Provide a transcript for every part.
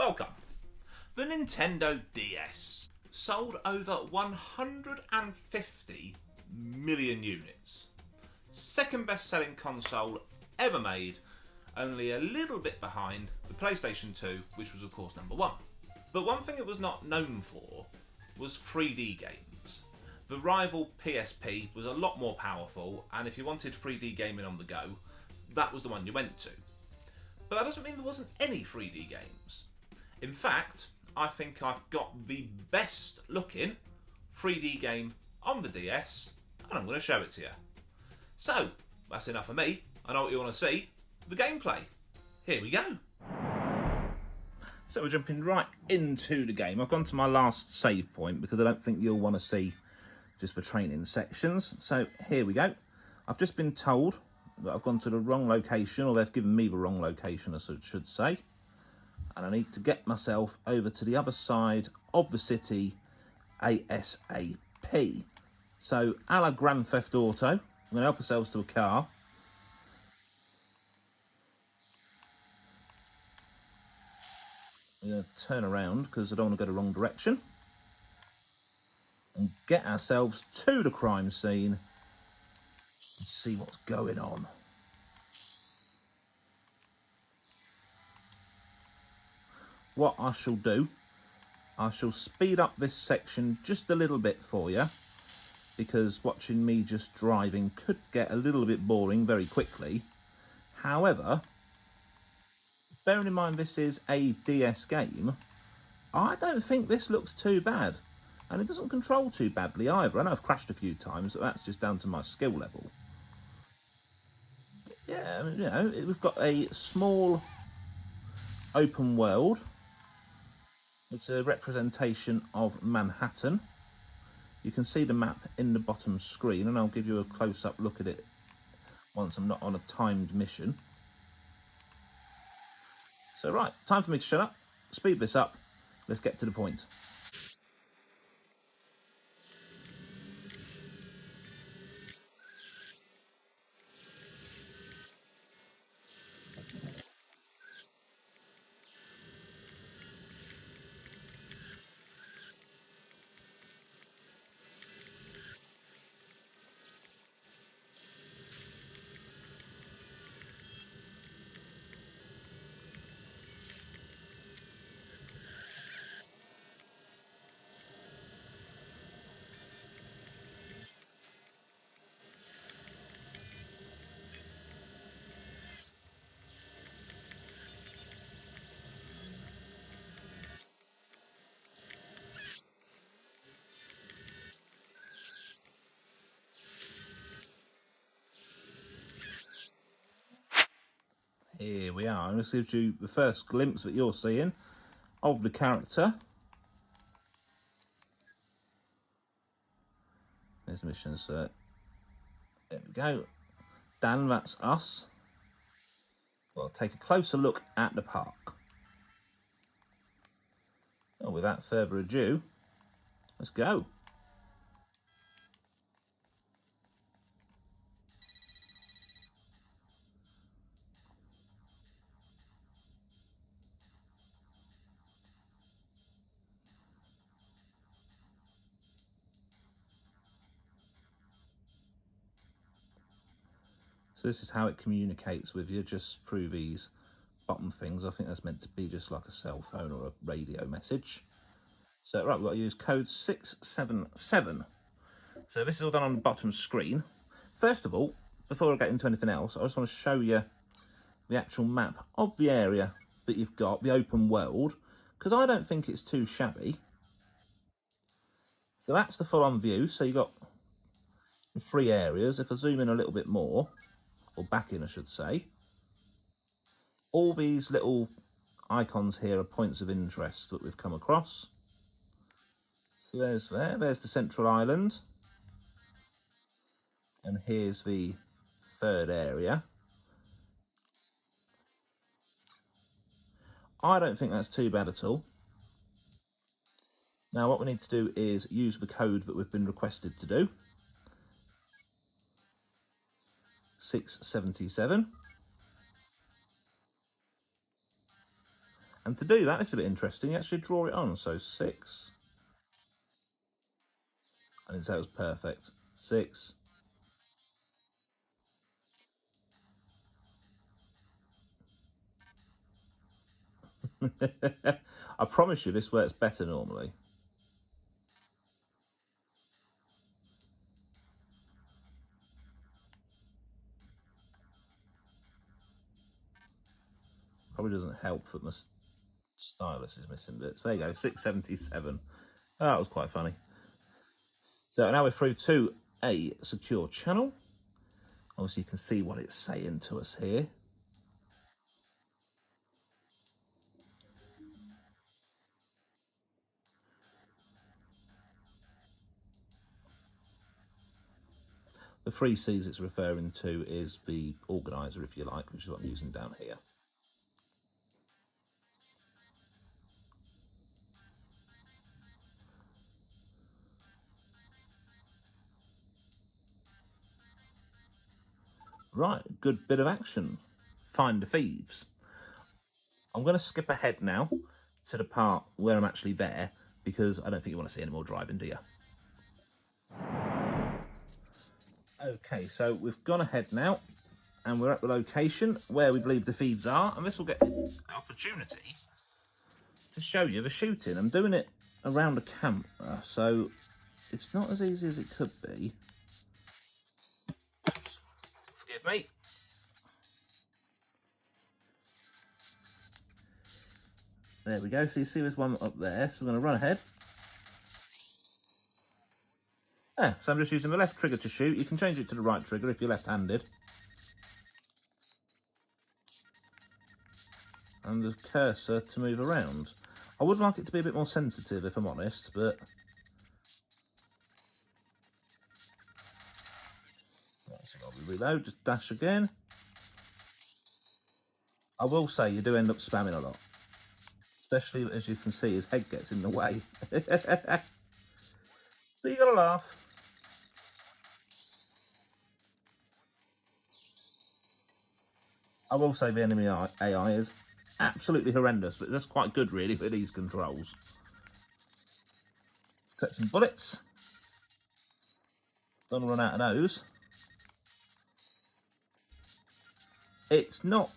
Welcome. The Nintendo DS sold over 150 million units. Second best selling console ever made, only a little bit behind the PlayStation 2, which was of course number one. But one thing it was not known for was 3D games. The rival PSP was a lot more powerful, and if you wanted 3D gaming on the go, that was the one you went to. But that doesn't mean there wasn't any 3D games. In fact, I think I've got the best looking 3D game on the DS, and I'm going to show it to you. So, that's enough of me. I know what you want to see. The gameplay. Here we go. So we're jumping right into the game. I've gone to my last save point because I don't think you'll want to see just the training sections. So here we go. I've just been told that I've gone to the wrong location, or they've given me the wrong location, as I should say. And I need to get myself over to the other side of the city ASAP. So, a la Grand Theft Auto, we're going to help ourselves to a car. We're going to turn around because I don't want to go the wrong direction. And get ourselves to the crime scene and see what's going on. What I shall do, I shall speed up this section just a little bit for you, because watching me just driving could get a little bit boring very quickly. However, bearing in mind this is a DS game, I don't think this looks too bad. And it doesn't control too badly either. I know I've crashed a few times, but that's just down to my skill level. Yeah, you know, we've got a small open world. It's a representation of Manhattan. You can see the map in the bottom screen, and I'll give you a close-up look at it once I'm not on a timed mission. So right, time for me to shut up, speed this up, let's get to the point. Here we are, and this gives you the first glimpse that you're seeing of the character. There's mission cert. There we go. Dan, that's us. We'll take a closer look at the park. Well, without further ado, let's go. So this is how it communicates with you, just through these bottom things. I think that's meant to be just like a cell phone or a radio message. So right, we've got to use code 677. So this is all done on the bottom screen. First of all, before I get into anything else, I just want to show you the actual map of the area that you've got, the open world, because I don't think it's too shabby. So that's the full-on view. So you've got 3 areas. If I zoom in a little bit more, or back in I should say, all these little icons here are points of interest that we've come across. So there's the central island, and here's the third area. I don't think that's too bad at all. Now what we need to do is use the code that we've been requested to do. 677. And to do that, it's a bit interesting. You actually draw it on. So 6. I didn't say it was perfect. 6. I promise you this works better normally. Probably doesn't help that my stylus is missing bits. There you go, 677. Oh, that was quite funny. So now we're through to a secure channel. Obviously, you can see what it's saying to us here. The 3 C's it's referring to is the organizer, if you like, which is what I'm using down here. Right, good bit of action. Find the thieves. I'm going to skip ahead now to the part where I'm actually there, because I don't think you want to see any more driving, do you? Okay, so we've gone ahead now, and we're at the location where we believe the thieves are, and this will get an opportunity to show you the shooting. I'm doing it around the camera, so it's not as easy as it could be. Oops, forgive me. There we go, so you see there's one up there, so we're going to run ahead. So I'm just using the left trigger to shoot. You can change it to the right trigger if you're left-handed. And the cursor to move around. I would like it to be a bit more sensitive, if I'm honest, but... So I'll reload, just dash again. I will say you do end up spamming a lot. Especially, as you can see, his head gets in the way. But you gotta laugh. I will say the enemy AI is absolutely horrendous, but that's quite good, really, with these controls. Let's collect some bullets. Don't run out of those. It's not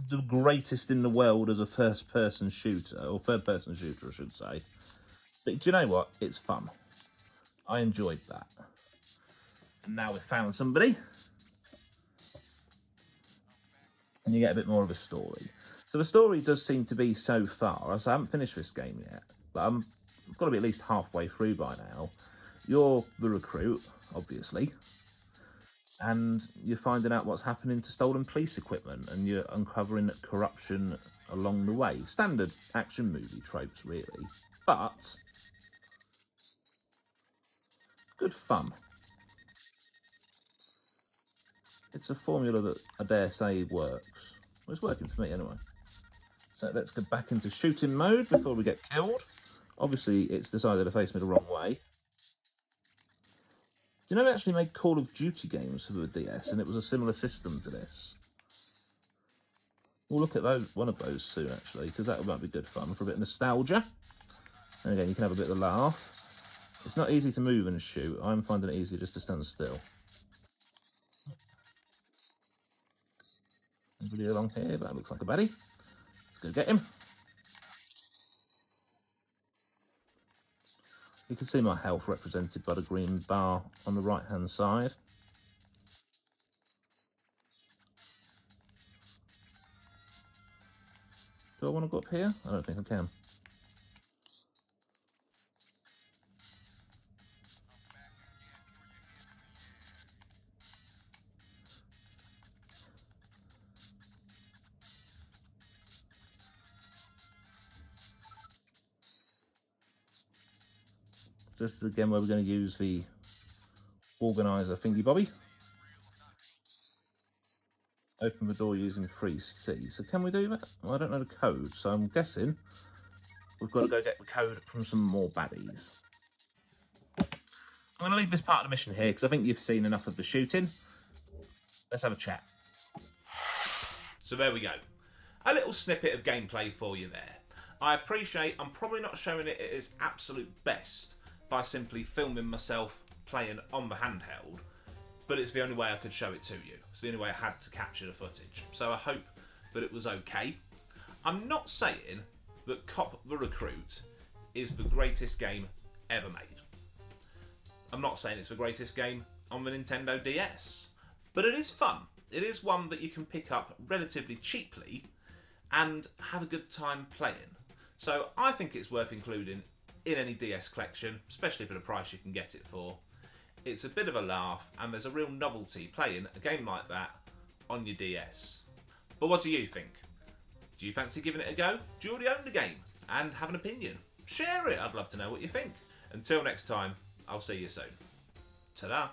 the greatest in the world as a first-person shooter, or third-person shooter, I should say. But do you know what? It's fun. I enjoyed that. And now we've found somebody. And you get a bit more of a story. So the story does seem to be so far, as I haven't finished this game yet, but I've got to be at least halfway through by now. You're the recruit, obviously, and you're finding out what's happening to stolen police equipment, and you're uncovering corruption along the way. Standard action movie tropes, really, but good fun. It's a formula that I dare say works. Well, it's working for me anyway. So let's go back into shooting mode before we get killed. Obviously, it's decided to face me the wrong way. Do you know they actually made Call of Duty games for the DS, and it was a similar system to this? We'll look at one of those soon, actually, because that might be good fun for a bit of nostalgia. And again, you can have a bit of a laugh. It's not easy to move and shoot. I'm finding it easier just to stand still. Anybody along here? That looks like a baddie. Let's go get him. You can see my health represented by the green bar on the right-hand side. Do I want to go up here? I don't think I can. This is again where we're going to use the organizer thingy bobby. Open the door using 3C. So can we do that? Well, I don't know the code, so I'm guessing we've got to go get the code from some more baddies. I'm going to leave this part of the mission here because I think you've seen enough of the shooting. Let's have a chat. So there we go. a little snippet of gameplay for you there. I appreciate I'm probably not showing it at its absolute best by simply filming myself playing on the handheld, but it's the only way I could show it to you. It's the only way I had to capture the footage. So I hope that it was okay. I'm not saying that Cop the Recruit is the greatest game ever made. I'm not saying it's the greatest game on the Nintendo DS, but it is fun. It is one that you can pick up relatively cheaply and have a good time playing. So I think it's worth including in any DS collection, especially for the price you can get it for. It's a bit of a laugh, and there's a real novelty playing a game like that on your DS. But what do you think? Do you fancy giving it a go? Do you already own the game and have an opinion? Share it, I'd love to know what you think. Until next time, I'll see you soon. Ta-da!